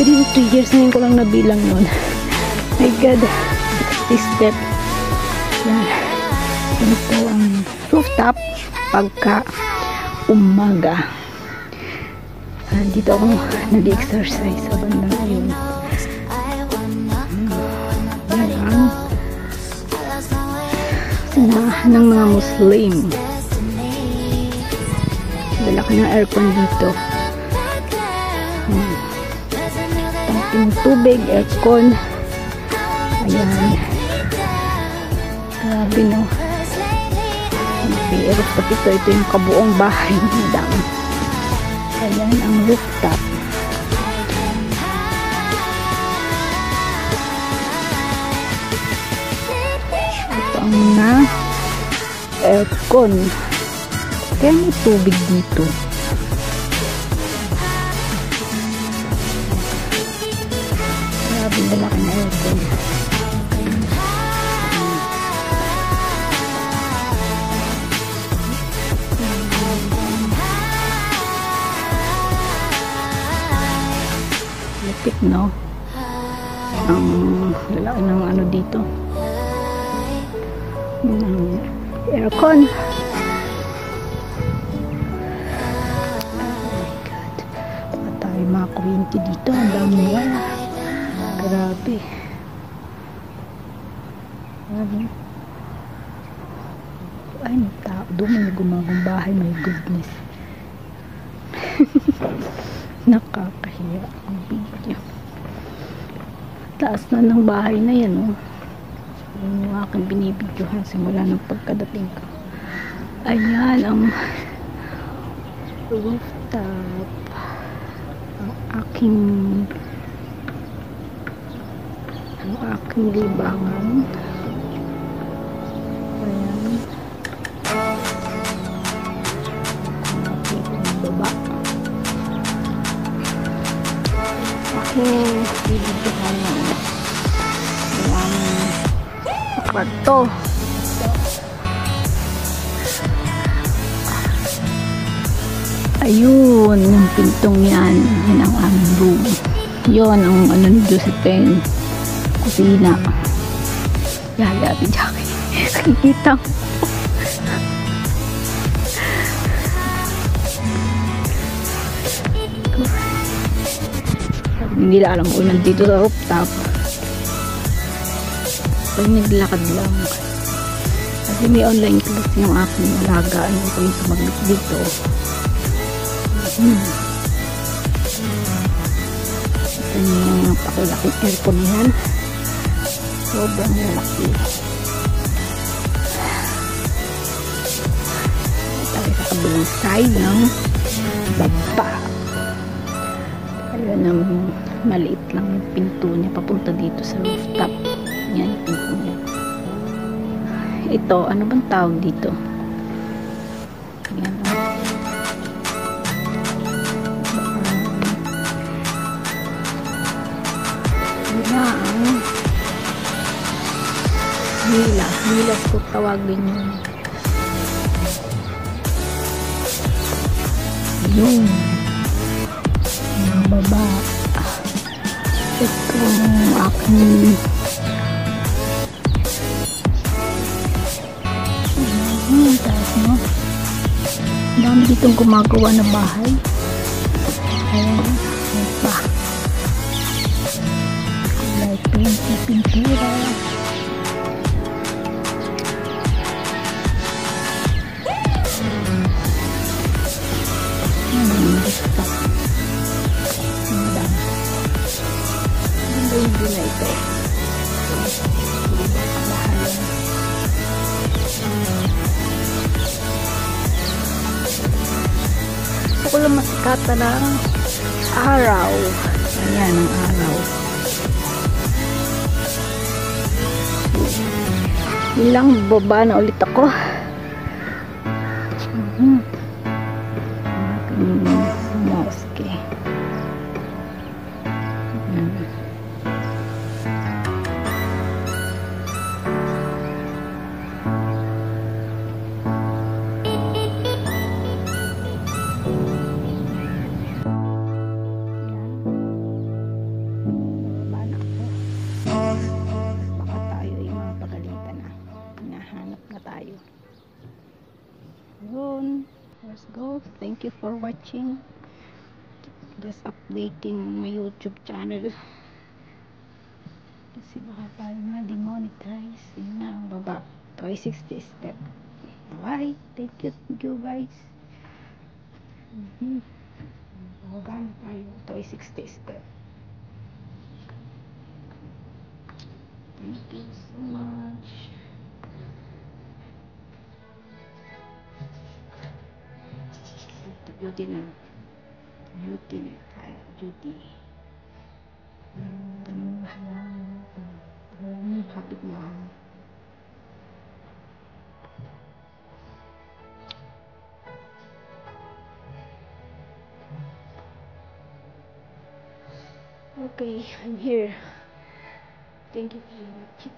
Within 2 years ngayon ko lang nabilang nun. My God, 60 step. Yan. Ito ang rooftop pagka umaga. Dito ako nag-exercise sa bandang yun. Yan ang sinahan ng mga Muslim. Lalaki ng aircon dito. Tangking tubig, aircon. Ayan. Grabe no. Rooftop ito. Ito yung kabuong bahay. Madami. Ayan ang rooftop. Ito ang na aircon. Kaya may tubig dito. Grabe lalaki na aircon. Lapit, no? Ang lalaki ng ano dito. Ng aircon. Mga kuwinti dito, ang dami yan. Grabe. Ay, may tao doon, may gumagong bahay, my goodness. Nakakahiya ang video. Taas na ng bahay na yan, oh. Yung aking binibidyohan simula ng pagkadating ko. Ayan ang rooftop. Ang aking libangan. Ayan. Ang baba. Okay, bibigyan na ang kwarto. Ayun, yung pintong yan. Yan ang aming room. Yun, ang ano ni Josephine. Kusina. Yaya, Jackie. Nakikita mo. Hindi na alam ko nandito sa rooftop. Pag naglakad lang. Kasi may online class yung aking alaga. Ano ko yung sumaglit dito. Ito yung pakilaking aircon yan. Sobrang lalaki. Tayo sa kabilang side ng baba. Ayun ang maliit lang yung pinto niya papunta dito sa rooftop. Yan yung pinto niya. Ito, ano bang tawag dito? Yan. Hilas ko tawagin yun. Yun. Yung baba. Ito yung aking taas mo. Dami ditong gumagawa na bahay. Ayan. Ayan pa. Like pintura. hindi na ito. Gusto ko lang masikata ng araw. Ayan ang araw. Ilang baba na ulit ako. Mosque. Let's go. Thank you for watching. Just updating my YouTube channel. Kasi baka tayo na demonetize. Yun na ang baba. 360 step. Bye. Thank you guys. Baba na tayo. 360 step. Thank you so much. Beauty na. Beauty na tayo. Beauty. Kapit mo. Okay, I'm here. Thank you for watching.